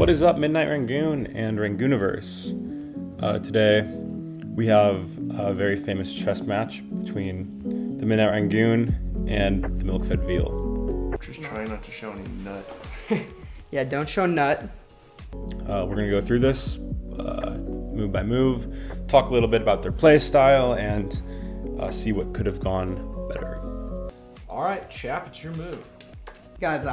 What is up, Midnight Rangoon and Rangooniverse? Today we have a very famous chess match between the Midnight Rangoon and the milk-fed veal. Just trying not to show any nut. Yeah, don't show nut. We're going to go through this move by move, talk a little bit about their play style, and see what could have gone better. All right, Chap, it's your move. Guys,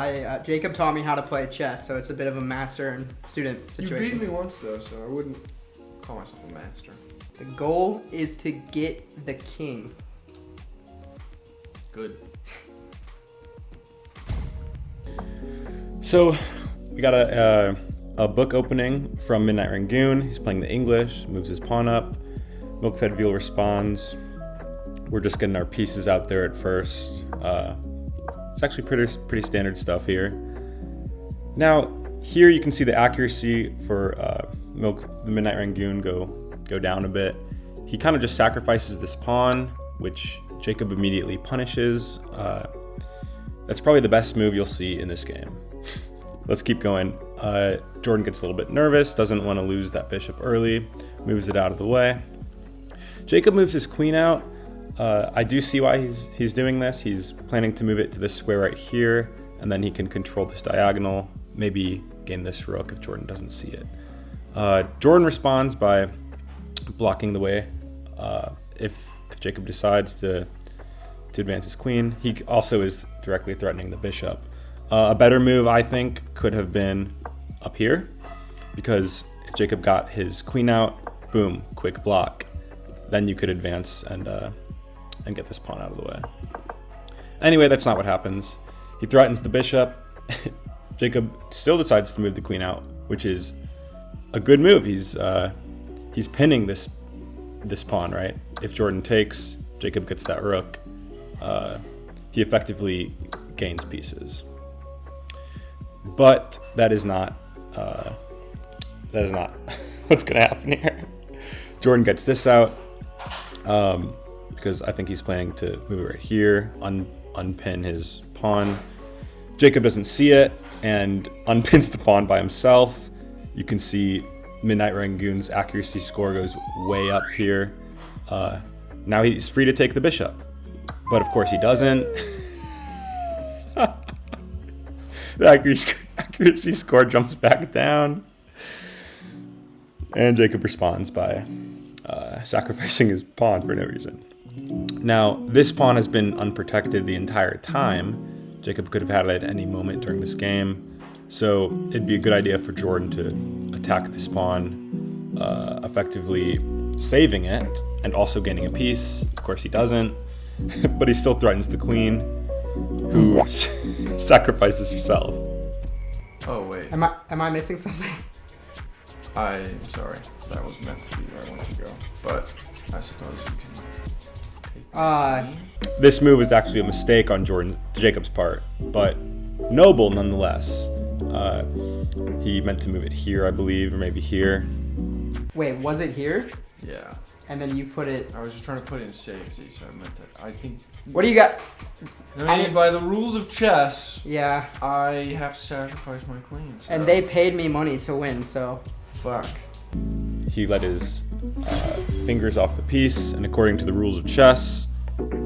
Jacob taught me how to play chess, so it's a bit of a master and student situation. You beat me once, though, so I wouldn't call myself a master. The goal is to get the king. Good. So we got a book opening from Midnight Rangoon. He's playing the English, moves his pawn up. Milk-fed veal responds. We're just getting our pieces out there at first. It's actually pretty standard stuff here. Now, here you can see the accuracy for the Midnight Rangoon go down a bit. He kind of just sacrifices this pawn, which Jacob immediately punishes. That's probably the best move you'll see in this game. Let's keep going. Jordan gets a little bit nervous, doesn't want to lose that bishop early, moves it out of the way. Jacob moves his queen out. I do see why he's doing this. He's planning to move it to this square right here, and then he can control this diagonal, maybe gain this rook if Jordan doesn't see it. Jordan responds by blocking the way if Jacob decides to advance his queen. He also is directly threatening the bishop. A better move, I think, could have been up here, because if Jacob got his queen out, boom, quick block. Then you could advance and get this pawn out of the way. Anyway, that's not what happens. He threatens the bishop. Jacob still decides to move the queen out, which is a good move. He's pinning this pawn, right? If Jordan takes, Jacob gets that rook. He effectively gains pieces. But that is not what's going to happen here. Jordan gets this out. Because I think he's planning to move it right here, unpin his pawn. Jacob doesn't see it and unpins the pawn by himself. You can see Midnight Rangoon's accuracy score goes way up here. Now he's free to take the bishop, but of course he doesn't. The accuracy score jumps back down, and Jacob responds by sacrificing his pawn for no reason. Now, this pawn has been unprotected the entire time. Jacob could have had it at any moment during this game, so it'd be a good idea for Jordan to attack this pawn, effectively saving it and also gaining a piece. Of course he doesn't, but he still threatens the queen, who sacrifices herself. Oh, wait. Am I missing something? I'm sorry. That was meant to be where I want to go. But I suppose you can take This move is actually a mistake on Jacob's part, but noble nonetheless. He meant to move it here, I believe, or maybe here. Wait, was it here? Yeah. And then you put it... I was just trying to put it in safety, so I meant that. I think... What do you got? I mean, by the rules of chess, Yeah. I have to sacrifice my queen. So. And they paid me money to win, so... Fuck. He let his fingers off the piece, and according to the rules of chess,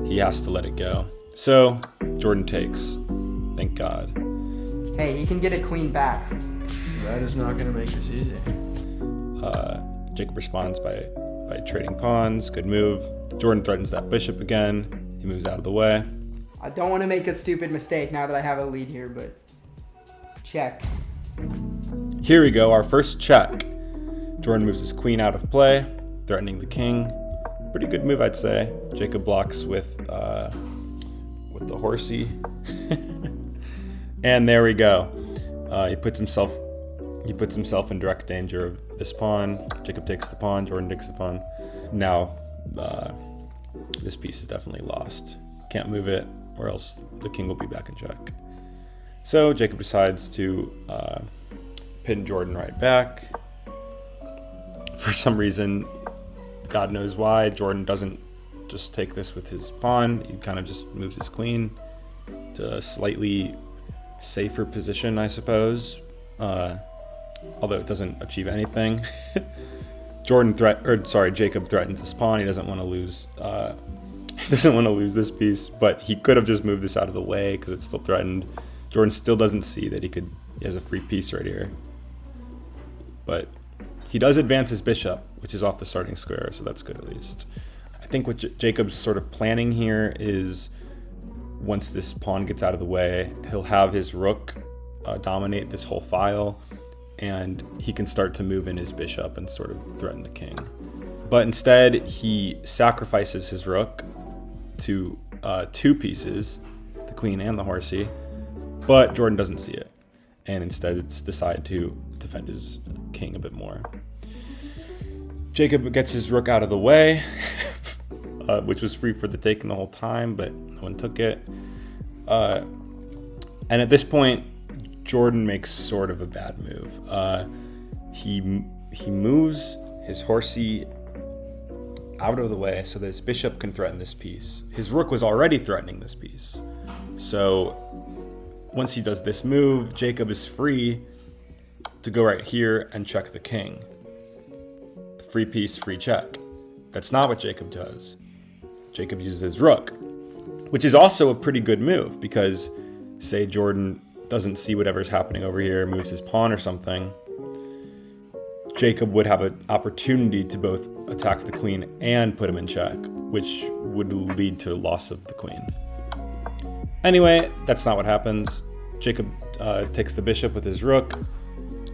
he has to let it go. So, Jordan takes. Thank God. Hey, he can get a queen back. That is not going to make this easy. Jacob responds by trading pawns. Good move. Jordan threatens that bishop again. He moves out of the way. I don't want to make a stupid mistake now that I have a lead here, but... Check. Here we go, our first check. Jordan moves his queen out of play, threatening the king. Pretty good move, I'd say. Jacob blocks with the horsey. And there we go. He puts himself in direct danger of this pawn. Jacob takes the pawn, Jordan takes the pawn. Now, this piece is definitely lost. Can't move it, or else the king will be back in check. So Jacob decides to pin Jordan right back. For some reason, God knows why, Jordan doesn't just take this with his pawn. He kind of just moves his queen to a slightly safer position, I suppose. although it doesn't achieve anything. Jacob threatens his pawn. He doesn't want to lose. He doesn't want to lose this piece, but he could have just moved this out of the way because it's still threatened. Jordan still doesn't see that he has a free piece right here. But he does advance his bishop, which is off the starting square, so that's good at least. I think what Jacob's sort of planning here is once this pawn gets out of the way, he'll have his rook dominate this whole file, and he can start to move in his bishop and sort of threaten the king. But instead, he sacrifices his rook to 2 pieces, the queen and the horsey, but Jordan doesn't see it, and instead decide to defend his king a bit more. Jacob gets his rook out of the way, which was free for the taking the whole time, but no one took it. And at this point, Jordan makes sort of a bad move. He moves his horsey out of the way so that his bishop can threaten this piece. His rook was already threatening this piece. So once he does this move, Jacob is free to go right here and check the king. Free piece, free check. That's not what Jacob does. Jacob uses his rook, which is also a pretty good move because, say Jordan doesn't see whatever's happening over here, moves his pawn or something, Jacob would have an opportunity to both attack the queen and put him in check, which would lead to loss of the queen. Anyway, that's not what happens. Jacob takes the bishop with his rook.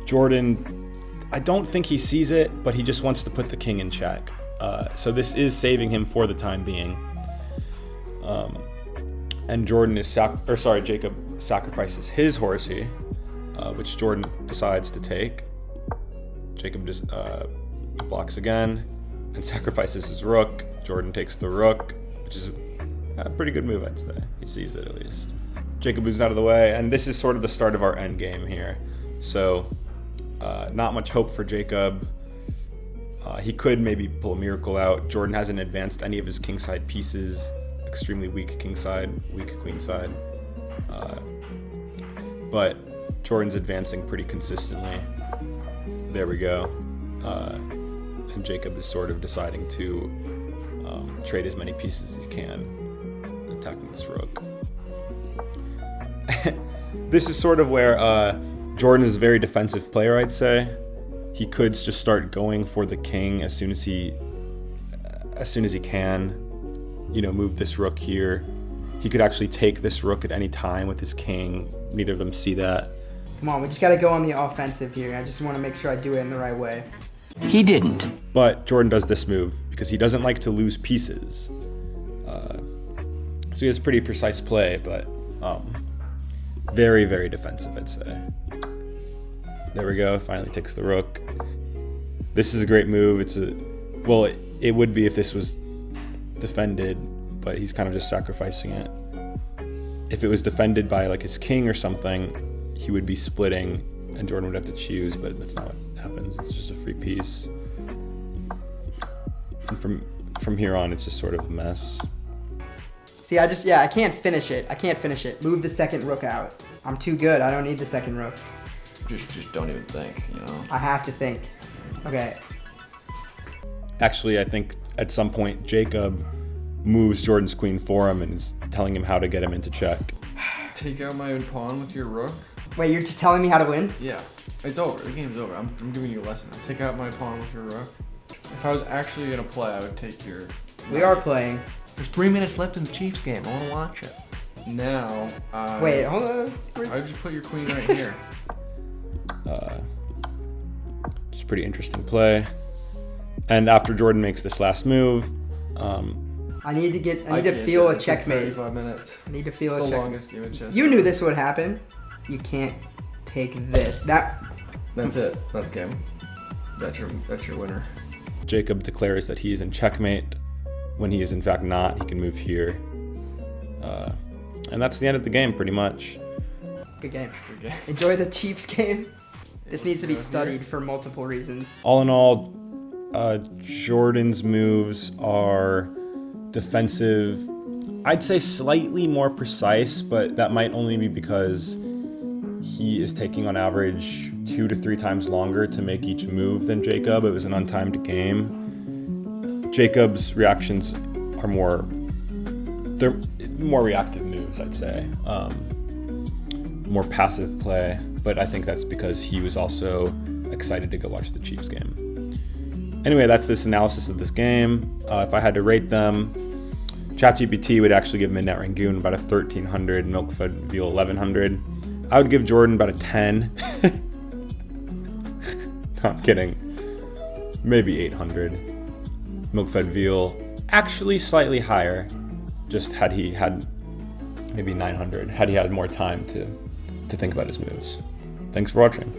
Jordan, I don't think he sees it, but he just wants to put the king in check. So this is saving him for the time being. And Jacob sacrifices his horsey, which Jordan decides to take. Jacob just blocks again and sacrifices his rook. Jordan takes the rook, which is a pretty good move, I'd say. He sees it at least. Jacob moves out of the way, and this is sort of the start of our end game here. So not much hope for Jacob. He could maybe pull a miracle out. Jordan hasn't advanced any of his kingside pieces. Extremely weak kingside, weak queenside. But Jordan's advancing pretty consistently. There we go. And Jacob is sort of deciding to trade as many pieces as he can, attacking this rook. This is sort of where Jordan is a very defensive player, I'd say. He could just start going for the king as soon as he can. Move this rook here. He could actually take this rook at any time with his king. Neither of them see that. Come on, we just got to go on the offensive here. I just want to make sure I do it in the right way. He didn't. But Jordan does this move because he doesn't like to lose pieces. So he has pretty precise play, but very, very defensive, I'd say. There we go. Finally takes the rook. This is a great move. It would be if this was defended, but he's kind of just sacrificing it. If it was defended by like his king or something, he would be splitting and Jordan would have to choose, but that's not what happens. It's just a free piece. And from here on, it's just sort of a mess. See, I can't finish it. Move the second rook out. I'm too good. I don't need the second rook. Just don't even think, I have to think. Okay. Actually, I think at some point Jacob moves Jordan's queen for him and is telling him how to get him into check. Take out my own pawn with your rook? Wait, you're just telling me how to win? Yeah. It's over. The game's over. I'm giving you a lesson. Take out my pawn with your rook. If I was actually going to play, I would take your... We are playing. There's 3 minutes left in the Chiefs game. I want to watch it. Now, Wait, hold on. I would just put your queen right here. It's a pretty interesting play. And after Jordan makes this last move, I need to feel a checkmate. 35 minutes. I need to feel a It's the checkmate. longest game of chess. You knew this would happen. You can't take this. That's it. That's game. That's your winner. Jacob declares that he is in checkmate when he is in fact not. He can move here. And that's the end of the game, pretty much. Good game. Enjoy the Chiefs game. This needs to be studied for multiple reasons. All in all, Jordan's moves are defensive. I'd say slightly more precise, but that might only be because he is taking on average 2 to 3 times longer to make each move than Jacob. It was an untimed game. Jacob's reactions are they're more reactive moves, I'd say. More passive play, but I think that's because he was also excited to go watch the Chiefs game. Anyway, that's this analysis of this game. If I had to rate them, ChatGPT would actually give Midnight Rangoon about a 1300, Milk-Fed Veal 1100. I would give Jordan about a 10. Not kidding. Maybe 800. Milk-Fed Veal actually slightly higher, just had he had maybe 900, had he had more time to think about his moves. Thanks for watching.